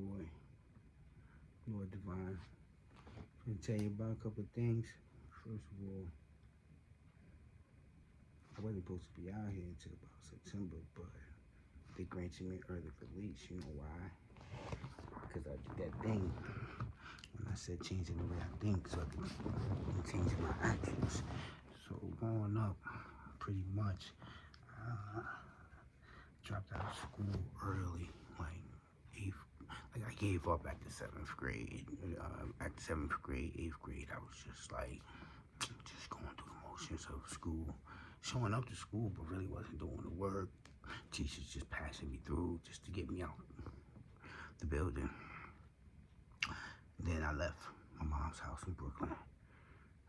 boy, Lord Divine. I'm gonna tell you about a couple of things. First of all, I wasn't supposed to be out here until about September, but they granted me early release. You know why? Because I did that thing when I said changing the way I think, so I can change my actions. So growing up, pretty much, uh, dropped out of school early, like eighth. Like I gave up after seventh grade. After seventh grade, eighth grade, I was just like, just going through the motions of school, showing up to school, but really wasn't doing the work. Teachers just passing me through just to get me out the building. Then I left my mom's house in Brooklyn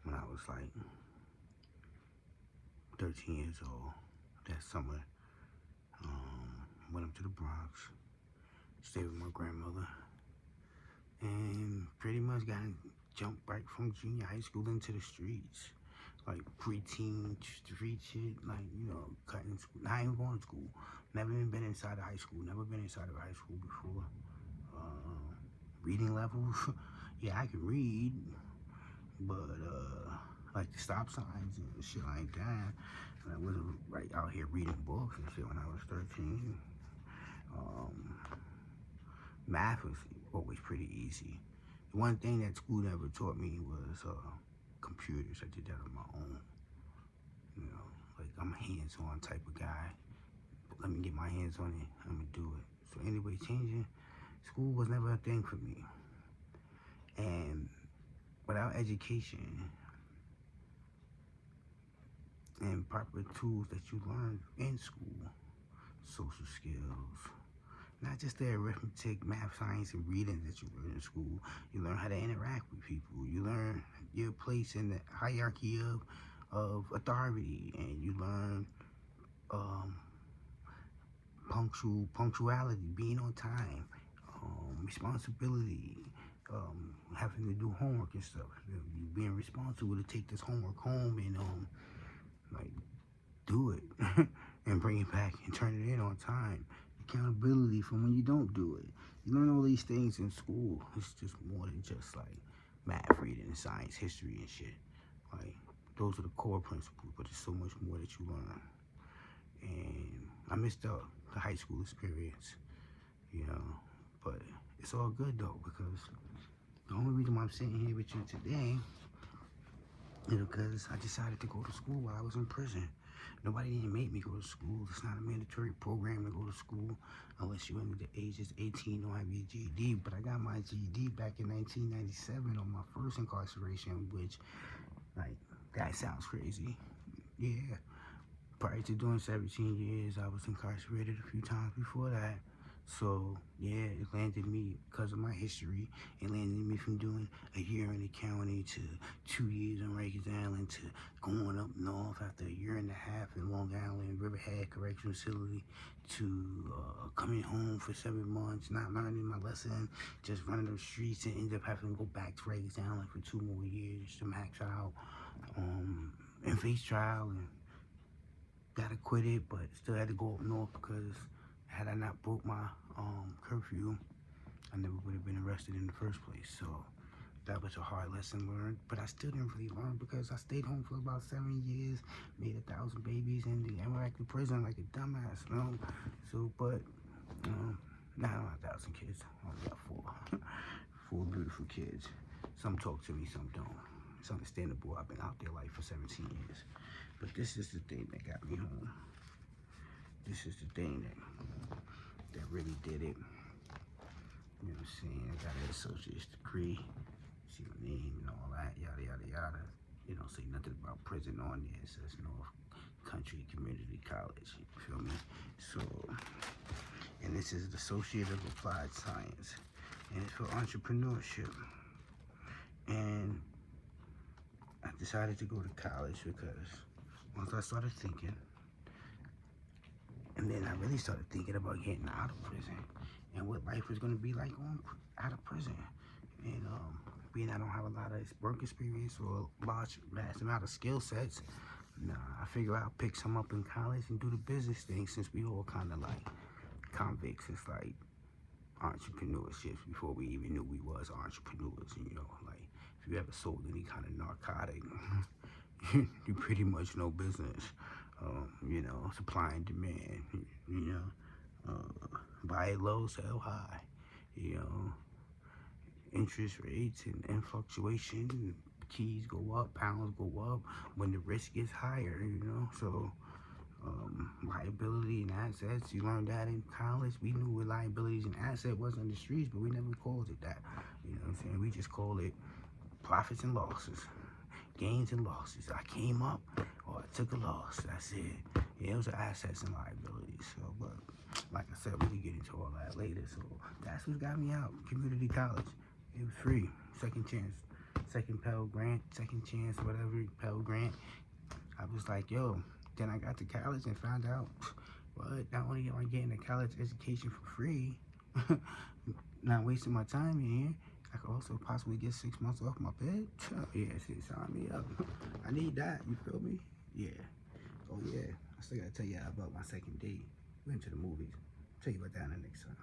when I was like 13 years old. That summer, went up to the Bronx, stayed with my grandmother, and pretty much got jumped right from junior high school into the streets. Like preteen street shit, like, cutting school. Not even going to school. Never even been inside of high school. Never been inside of high school before. Reading levels. Yeah, I can read, but like the stop signs and shit like that. And I wasn't right out here reading books and shit when I was 13. Math was always pretty easy. The one thing that school never taught me was computers. I did that on my own. Like I'm a hands-on type of guy. But let me get my hands on it, I'm gonna do it. So anyway, changing school was never a thing for me. And without education and proper tools that you learn in school, social skills, not just the arithmetic, math, science, and reading that you learn in school. You learn how to interact with people. You learn your place in the hierarchy of authority, and you learn punctuality, being on time, responsibility, having to do homework and stuff. You being responsible to take this homework home and like do it and bring it back and turn it in on time. Accountability for when you don't do it. You learn all these things in school. It's just more than just like math, reading, and science, history, and shit. Like those are the core principles, but there's so much more that you learn. And I missed out the high school experience, but it's all good though, because the only reason why I'm sitting here with you today is because I decided to go to school while I was in prison. Nobody didn't make me go to school. It's not a mandatory program to go to school unless you're under the ages 18 or have your GED. But I got my GED back in 1997 on my first incarceration, which, like, that sounds crazy. Yeah. Prior to doing 17 years, I was incarcerated a few times before that. So, yeah, it landed me, because of my history, it landed me from doing a year in the county to 2 years in Rikers Island to going up north after a year and a half in Long Island, Riverhead Correctional Facility, to coming home for 7 months, not learning my lesson, just running the streets, and ended up having to go back to Rikers Island for 2 more years to max out and face trial, and got acquitted, but still had to go up north because had I not broke my curfew, I never would have been arrested in the first place. So that was a hard lesson learned, but I still didn't really learn because I stayed home for about 7 years, made 1,000 babies in the American prison like a dumbass, So, but not 1,000 kids. I only got 4, 4 beautiful kids. Some talk to me, some don't. It's understandable. I've been out there like for 17 years. But this is the thing that got me home. This is the thing that really did it. You know what I'm saying? I got an associate's degree. See my name and all that, yada, yada, yada. They don't say nothing about prison on there. It says North Country Community College. You feel me? So, and this is the Associate of Applied Science. And it's for entrepreneurship. And I decided to go to college because once I started thinking, and then I really started thinking about getting out of prison and what life was going to be like out of prison. And being I don't have a lot of work experience or a vast amount of skill sets, I figure I'll pick some up in college and do the business thing, since we all kind of like convicts. It's like entrepreneurship before we even knew we was entrepreneurs. You know, like if you ever sold any kind of narcotic, you pretty much know business. You know, supply and demand. You know, buy it low, sell high. You know, interest rates and fluctuation. Keys go up, pounds go up when the risk is higher. You know, so. Liability and assets. You learned that in college. We knew what liabilities and asset was on the streets, but we never called it that. You know what I'm saying? We just called it profits and losses, gains and losses. I came up or I took a loss. That's it. Yeah, those are assets and liabilities. So, but like I said, we can get into all that later. So that's what got me out. Community college. It was free. Second chance. Second Pell Grant. Second chance, whatever. Pell Grant. I was like, yo. Then I got to college and found out, what, not only am I getting a college education for free, not wasting my time in here, I could also possibly get 6 months off my bed. Yeah, shit, sign me up. I need that, you feel me? Yeah. Oh, yeah. I still gotta tell you about my second date. We went to the movies. Tell you about that in the next time.